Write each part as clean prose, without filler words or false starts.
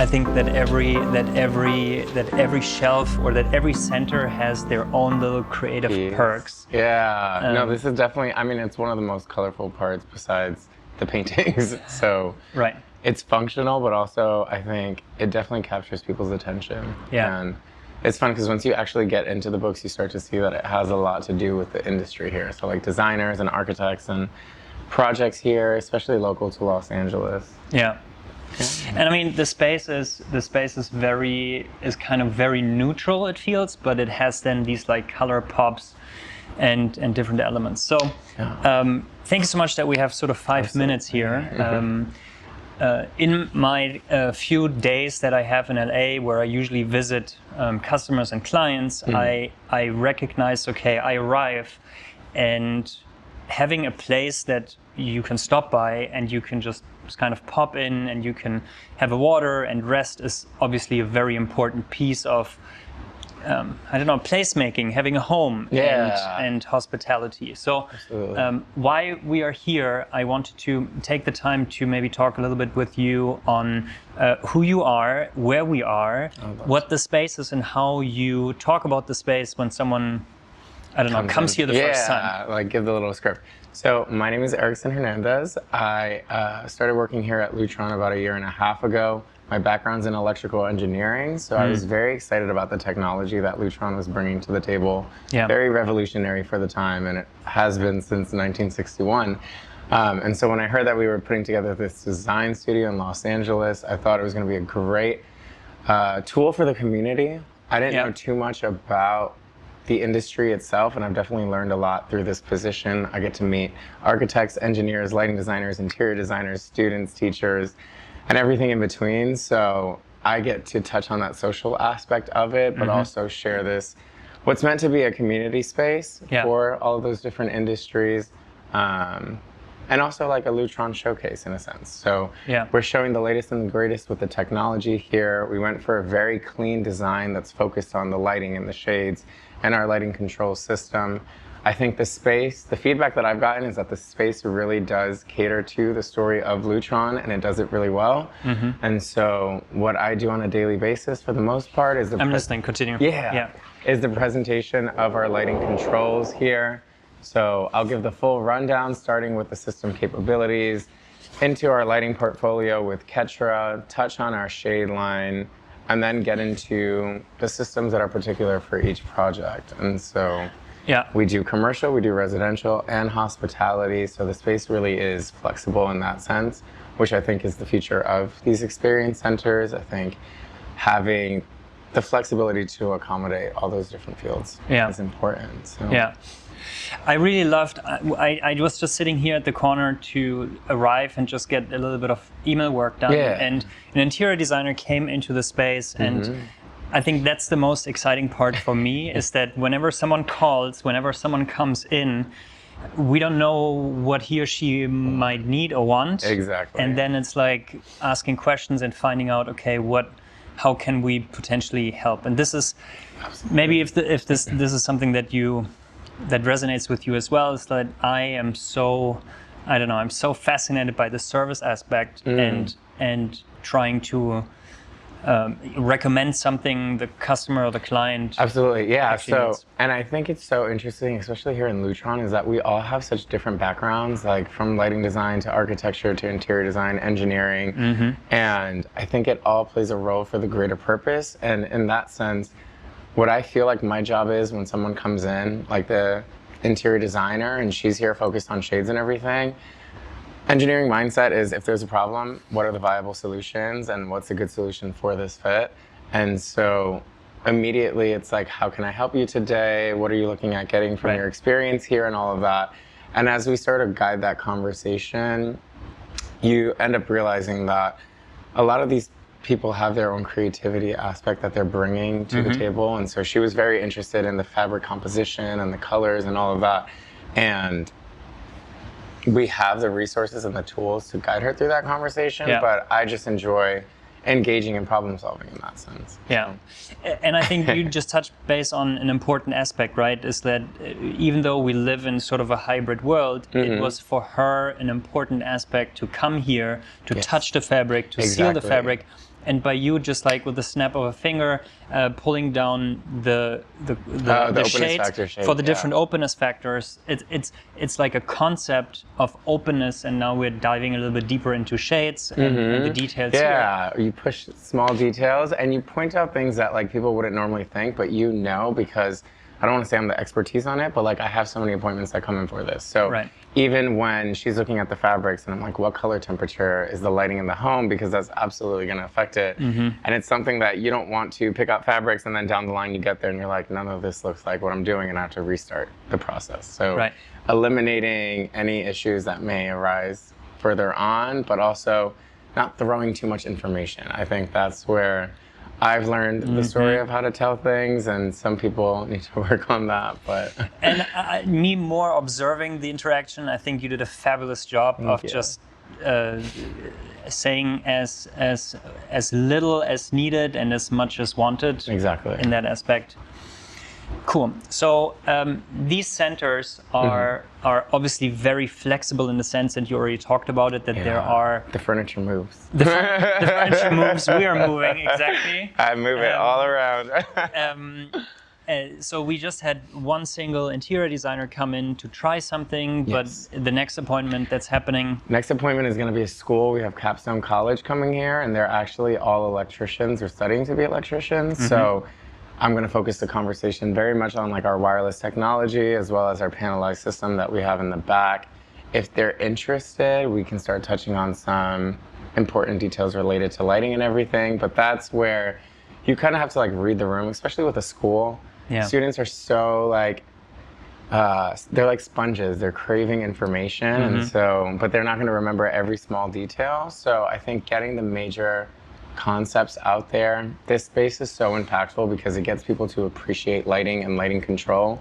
I think that every shelf or that every center has their own little creative perks. Yeah, no, this is definitely, I mean, it's one of the most colorful parts besides the paintings. So right. It's functional, but also I think it definitely captures people's attention. Yeah. And it's fun because once you actually get into the books, you start to see that it has a lot to do with the industry here. So like designers and architects and projects here, especially local to Los Angeles. Yeah. And I mean, the space is kind of very neutral, it feels, but it has then these like color pops and different elements. So thank you so much that we have sort of 5 minutes here. In my few days that I have in LA, where I usually visit customers and clients, I recognize, okay, I arrive and having a place that you can stop by and you can just kind of pop in and you can have a water and rest is obviously a very important piece of placemaking, having a home and hospitality. So why we are here, I wanted to take the time to maybe talk a little bit with you on who you are, where we are, what the space is, and how you talk about the space when someone, comes here the first time. Yeah, like give the little script. So my name is Ericson Hernandez. I started working here at Lutron about 1.5 years ago. My background's in electrical engineering, so I was very excited about the technology that Lutron was bringing to the table. Yeah. Very revolutionary for the time, and it has been since 1961. And so when I heard that we were putting together this design studio in Los Angeles, I thought it was going to be a great tool for the community. I didn't know too much about the industry itself, and I've definitely learned a lot through this position. I get to meet architects, engineers, lighting designers, interior designers, students, teachers, and everything in between. So I get to touch on that social aspect of it, but also share this, what's meant to be a community space for all of those different industries. And also like a Lutron showcase in a sense. So we're showing the latest and the greatest with the technology here. We went for a very clean design that's focused on the lighting and the shades and our lighting control system. I think the space, the feedback that I've gotten is that the space really does cater to the story of Lutron, and it does it really well. And so what I do on a daily basis for the most part is I'm listening, continue. Is the presentation of our lighting controls here. So I'll give the full rundown, starting with the system capabilities, into our lighting portfolio with Ketra, touch on our shade line, and then get into the systems that are particular for each project. And so we do commercial, we do residential, and hospitality. So the space really is flexible in that sense, which I think is the future of these experience centers. I think having the flexibility to accommodate all those different fields is important. So. I really loved, I was just sitting here at the corner to arrive and just get a little bit of email work done. And an interior designer came into the space, and I think that's the most exciting part for me is that whenever someone calls, whenever someone comes in, we don't know what he or she might need or want. Exactly. And then it's like asking questions and finding out, okay, how can we potentially help? And this is maybe if this is something that resonates with you as well, is that I'm so fascinated by the service aspect and trying to recommend something the customer or the client. Absolutely, yeah. And I think it's so interesting, especially here in Lutron, is that we all have such different backgrounds, like from lighting design to architecture to interior design, engineering, and I think it all plays a role for the greater purpose. And in that sense, what I feel like my job is when someone comes in, like the interior designer, and she's here focused on shades and everything, engineering mindset is if there's a problem, what are the viable solutions and what's a good solution for this fit? And so immediately it's like, how can I help you today? What are you looking at getting from your experience here and all of that? And as we sort of guide that conversation, you end up realizing that a lot of these people have their own creativity aspect that they're bringing to the table. And so she was very interested in the fabric composition and the colors and all of that. And we have the resources and the tools to guide her through that conversation, but I just enjoy engaging in problem solving in that sense. Yeah, and I think you just touched base on an important aspect, right? Is that even though we live in sort of a hybrid world, it was for her an important aspect to come here, to touch the fabric, to seal the fabric, and by you just like with the snap of a finger pulling down the openness shades factor shade, for the different openness factors, it's like a concept of openness, and now we're diving a little bit deeper into shades and the details here. Yeah, you push small details and you point out things that like people wouldn't normally think, but you know, because I don't want to say I'm the expertise on it, but like I have so many appointments that come in for this. So even when she's looking at the fabrics and I'm like, what color temperature is the lighting in the home? Because that's absolutely going to affect it. And it's something that you don't want to pick up fabrics and then down the line you get there and you're like, none of this looks like what I'm doing, and I have to restart the process. So eliminating any issues that may arise further on, but also not throwing too much information. I think that's where I've learned the story of how to tell things, and some people need to work on that. But and me more observing the interaction, I think you did a fabulous job of just saying as little as needed and as much as wanted. Exactly. In that aspect. Cool. So these centers are obviously very flexible in the sense that you already talked about it, that there are... The furniture moves. The furniture moves. We are moving, exactly. I move it all around. So we just had one single interior designer come in to try something, but the next appointment that's happening... Next appointment is going to be a school. We have Capstone College coming here, and they're actually all electricians or studying to be electricians. So I'm going to focus the conversation very much on like our wireless technology as well as our panelized system that we have in the back. If they're interested, we can start touching on some important details related to lighting and everything, but that's where you kind of have to like read the room, especially with a school. Students are so like, they're like sponges, they're craving information, and so, but they're not going to remember every small detail. So I think getting the major concepts out there. This space is so impactful because it gets people to appreciate lighting and lighting control,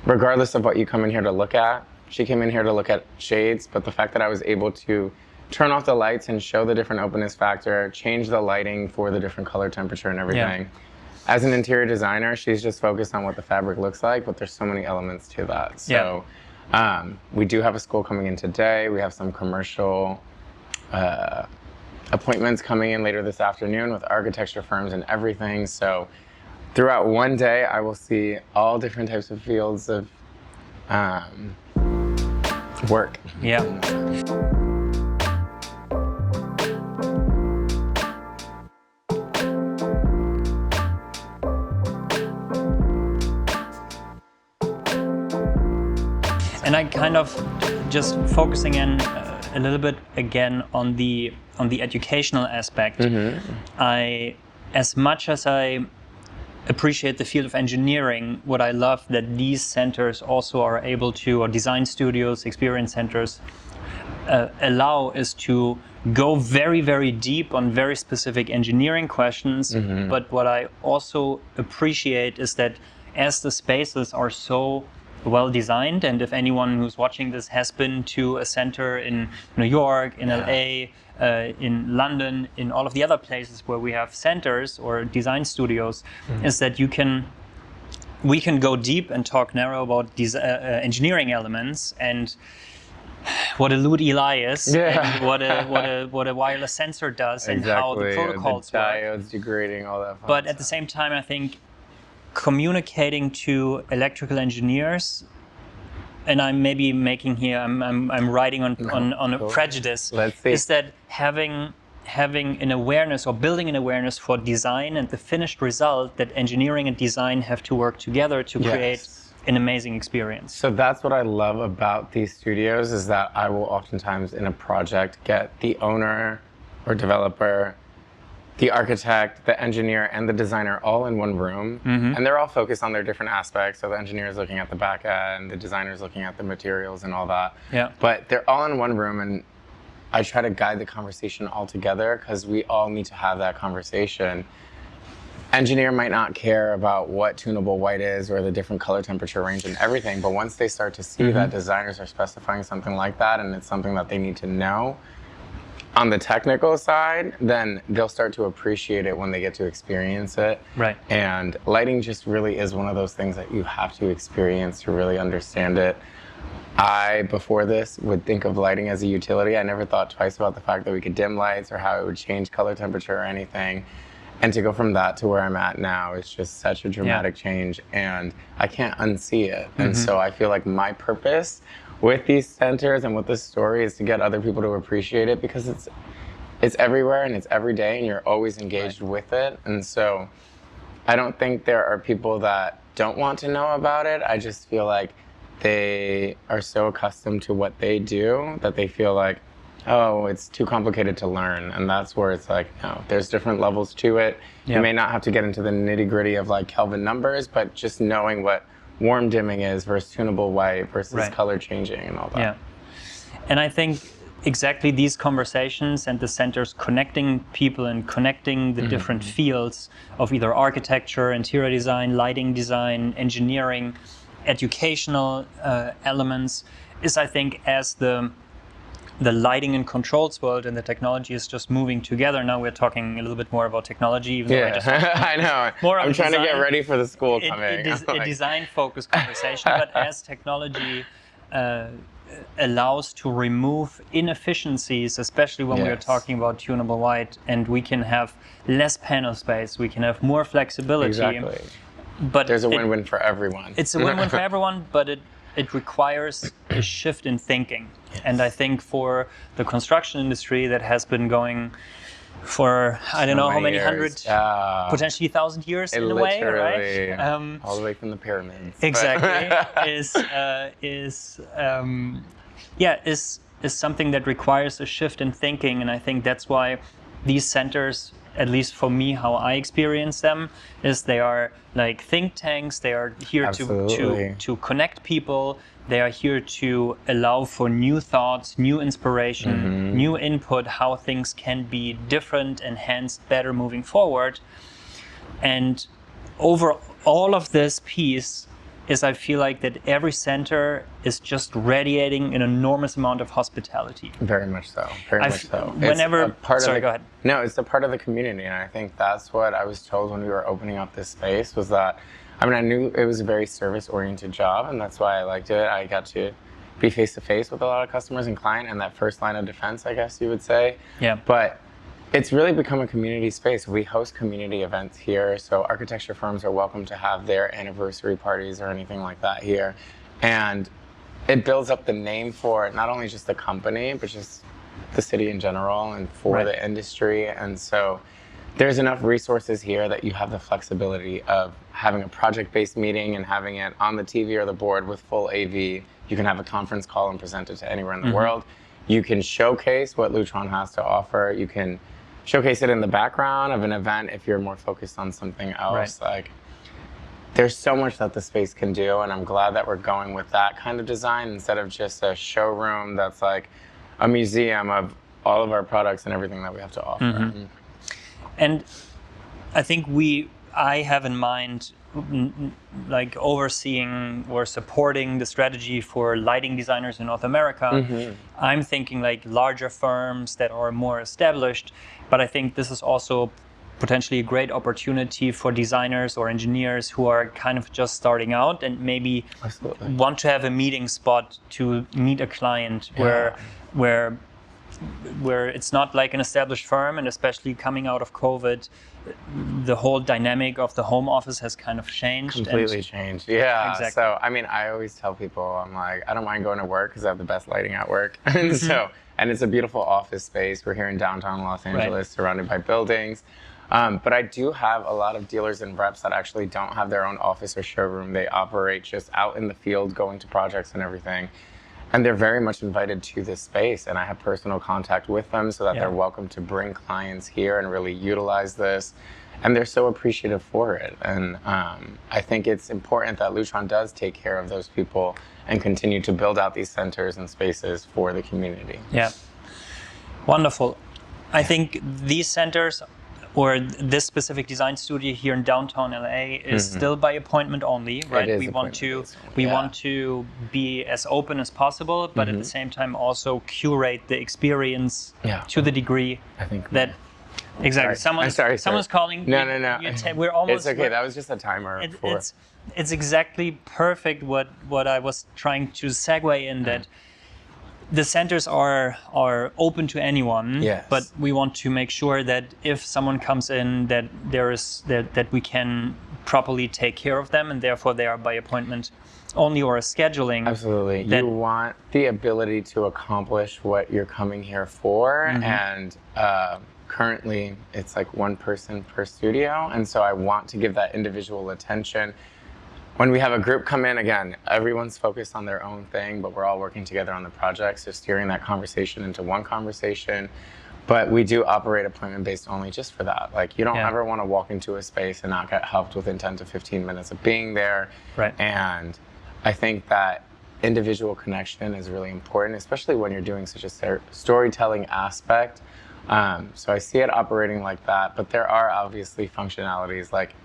regardless of what you come in here to look at. She came in here to look at shades, but the fact that I was able to turn off the lights and show the different openness factor, change the lighting for the different color temperature and everything. As an interior designer, she's just focused on what the fabric looks like, but there's so many elements to that. So we do have a school coming in today. We have some commercial appointments coming in later this afternoon with architecture firms and everything. So throughout one day, I will see all different types of fields of work. And I kind of just focusing in a little bit again on the educational aspect. As much as I appreciate the field of engineering, what I love that these centers also are able to, or design studios, experience centers, allow is to go very, very deep on very specific engineering questions. But what I also appreciate is that as the spaces are so well designed, and if anyone who's watching this has been to a center in New York, in LA, in London, in all of the other places where we have centers or design studios, is that we can go deep and talk narrow about these engineering elements and what a LUT-ELI is, and what a wireless sensor does, and how the protocols the diodes degrading, all that fun But stuff. at the same time, I think communicating to electrical engineers, and I'm maybe making here, I'm writing on a prejudice, is that having an awareness or building an awareness for design and the finished result, that engineering and design have to work together to create an amazing experience. So that's what I love about these studios, is that I will oftentimes in a project get the owner or developer, the architect, the engineer, and the designer all in one room. And they're all focused on their different aspects. So the engineer is looking at the back end, the designer is looking at the materials and all that. But they're all in one room, and I try to guide the conversation all together because we all need to have that conversation. Engineer might not care about what tunable white is or the different color temperature range and everything, but once they start to see that designers are specifying something like that and it's something that they need to know, on the technical side, then they'll start to appreciate it when they get to experience it. And lighting just really is one of those things that you have to experience to really understand it. Before this, would think of lighting as a utility. I never thought twice about the fact that we could dim lights or how it would change color temperature or anything. And to go from that to where I'm at now is just such a dramatic change, and I can't unsee it. And so I feel like my purpose with these centers and with this story is to get other people to appreciate it, because it's everywhere and it's every day and you're always engaged with it. And so I don't think there are people that don't want to know about it. I just feel like they are so accustomed to what they do that they feel like, oh, it's too complicated to learn. And that's where it's like, no, there's different levels to it. You may not have to get into the nitty gritty of like Kelvin numbers, but just knowing what warm dimming is versus tunable white versus color changing and all that. Yeah. And I think exactly these conversations and the centers connecting people and connecting the different fields of either architecture, interior design, lighting design, engineering, educational elements is, I think, as the lighting and controls world and the technology is just moving together. Now we're talking a little bit more about technology. Even though I just I know. I'm trying to get ready for the school coming. A design-focused conversation, but as technology allows to remove inefficiencies, especially when we're talking about tunable white, and we can have less panel space, we can have more flexibility. Exactly. But there's a win-win for everyone. It's a win-win for everyone, but it requires a shift in thinking. And I think for the construction industry that has been going for, I don't know how many hundred, potentially 1,000 years in a way, right? All the way from the pyramids. Exactly. is something that requires a shift in thinking. And I think that's why these centers, at least for me, how I experience them, is they are like think tanks. They are here to connect people. They are here to allow for new thoughts, new inspiration, new input, how things can be different, enhanced, better moving forward. And over all of this piece is, I feel like that every center is just radiating an enormous amount of hospitality. Very much so. Very much so. Whenever, sorry, go ahead. No, it's a part of the community, and I think that's what I was told when we were opening up this space, was that, I mean, I knew it was a very service-oriented job, and that's why I liked it. I got to be face-to-face with a lot of customers and client, and that first line of defense, I guess you would say. Yeah. But it's really become a community space. We host community events here, so architecture firms are welcome to have their anniversary parties or anything like that here. And it builds up the name for not only just the company, but just the city in general and for the industry. And so there's enough resources here that you have the flexibility of having a project-based meeting and having it on the TV or the board with full AV. You can have a conference call and present it to anywhere in the world. You can showcase what Lutron has to offer. You can showcase it in the background of an event if you're more focused on something else. Like, there's so much that the space can do, and I'm glad that we're going with that kind of design instead of just a showroom that's like a museum of all of our products and everything that we have to offer. And I think I have in mind like overseeing or supporting the strategy for lighting designers in North America. I'm thinking like larger firms that are more established, but I think this is also potentially a great opportunity for designers or engineers who are kind of just starting out and maybe want to have a meeting spot to meet a client where it's not like an established firm, and especially coming out of COVID, the whole dynamic of the home office has kind of changed. Completely changed. Yeah. Exactly. So, I mean, I always tell people, I'm like, I don't mind going to work because I have the best lighting at work. And so, and it's a beautiful office space. We're here in downtown Los Angeles, surrounded by buildings. But I do have a lot of dealers and reps that actually don't have their own office or showroom. They operate just out in the field, going to projects and everything. And they're very much invited to this space, and I have personal contact with them so that they're welcome to bring clients here and really utilize this. And they're so appreciative for it. And I think it's important that Lutron does take care of those people and continue to build out these centers and spaces for the community. Yeah, wonderful. I think these centers, or this specific design studio here in downtown LA, is still by appointment only, right? We want to be as open as possible, but at the same time also curate the experience to the degree that Exactly. Sorry. Someone's calling. No. We're almost. It's okay. That was just a timer. It's exactly perfect what I was trying to segue in, that the centers are open to anyone. Yes. But we want to make sure that if someone comes in, that that we can properly take care of them, and therefore they are by appointment only or scheduling. Absolutely. You want the ability to accomplish what you're coming here for, and currently it's like one person per studio, and so I want to give that individual attention. When we have a group come in, again, everyone's focused on their own thing, but we're all working together on the project, so steering that conversation into one conversation. But we do operate appointment based only just for that. Like, you don't ever want to walk into a space and not get helped within 10 to 15 minutes of being there. Right. And I think that individual connection is really important, especially when you're doing such a storytelling aspect. So I see it operating like that, but there are obviously functionalities like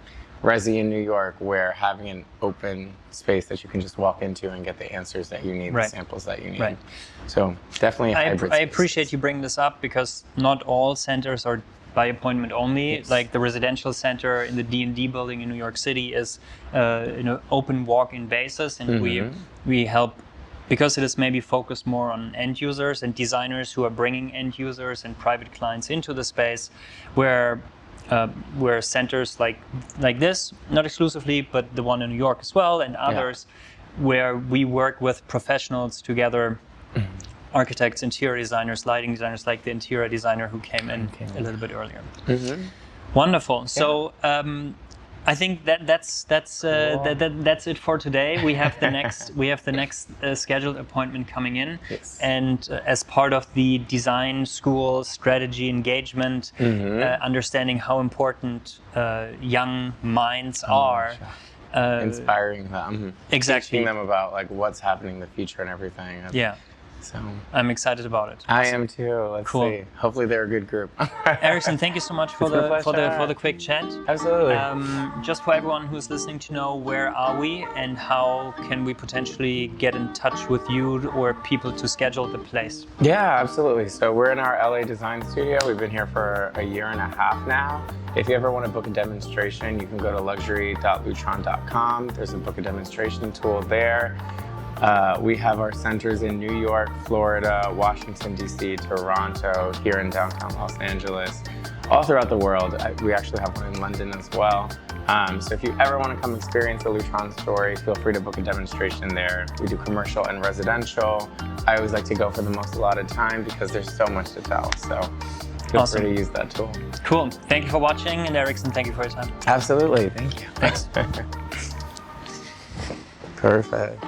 Resi in New York, where having an open space that you can just walk into and get the answers that you need, the samples that you need. Right. So definitely I appreciate you bringing this up, because not all centers are by appointment only. Yes. Like the residential center in the D&D building in New York City is open walk-in basis, and we help, because it is maybe focused more on end users and designers who are bringing end users and private clients into the space, where centers like this, not exclusively, but the one in New York as well, and others, where we work with professionals together, architects, interior designers, lighting designers, like the interior designer who came in a little bit earlier. Wonderful. So I think that's it for today. We have the next scheduled appointment coming in, and as part of the design school strategy engagement, understanding how important young minds are. Inspiring them, exactly, teaching them about like what's happening in the future and everything. So I'm excited about it. I am too. Let's see. Hopefully they're a good group. Erickson, thank you so much for the quick chat. Absolutely. Just for everyone who's listening to know, where are we and how can we potentially get in touch with you or people to schedule the place? Yeah, absolutely. So we're in our LA design studio. We've been here for a year and a half now. If you ever want to book a demonstration, you can go to luxury.lutron.com. There's a book a demonstration tool there. We have our centers in New York, Florida, Washington, D.C., Toronto, here in downtown Los Angeles, all throughout the world. We actually have one in London as well. So if you ever want to come experience the Lutron story, feel free to book a demonstration there. We do commercial and residential. I always like to go for the most allotted time because there's so much to tell. So feel free to use that tool. Cool. Thank you for watching, and Erickson, thank you for your time. Absolutely. Thank you. Thanks. Perfect.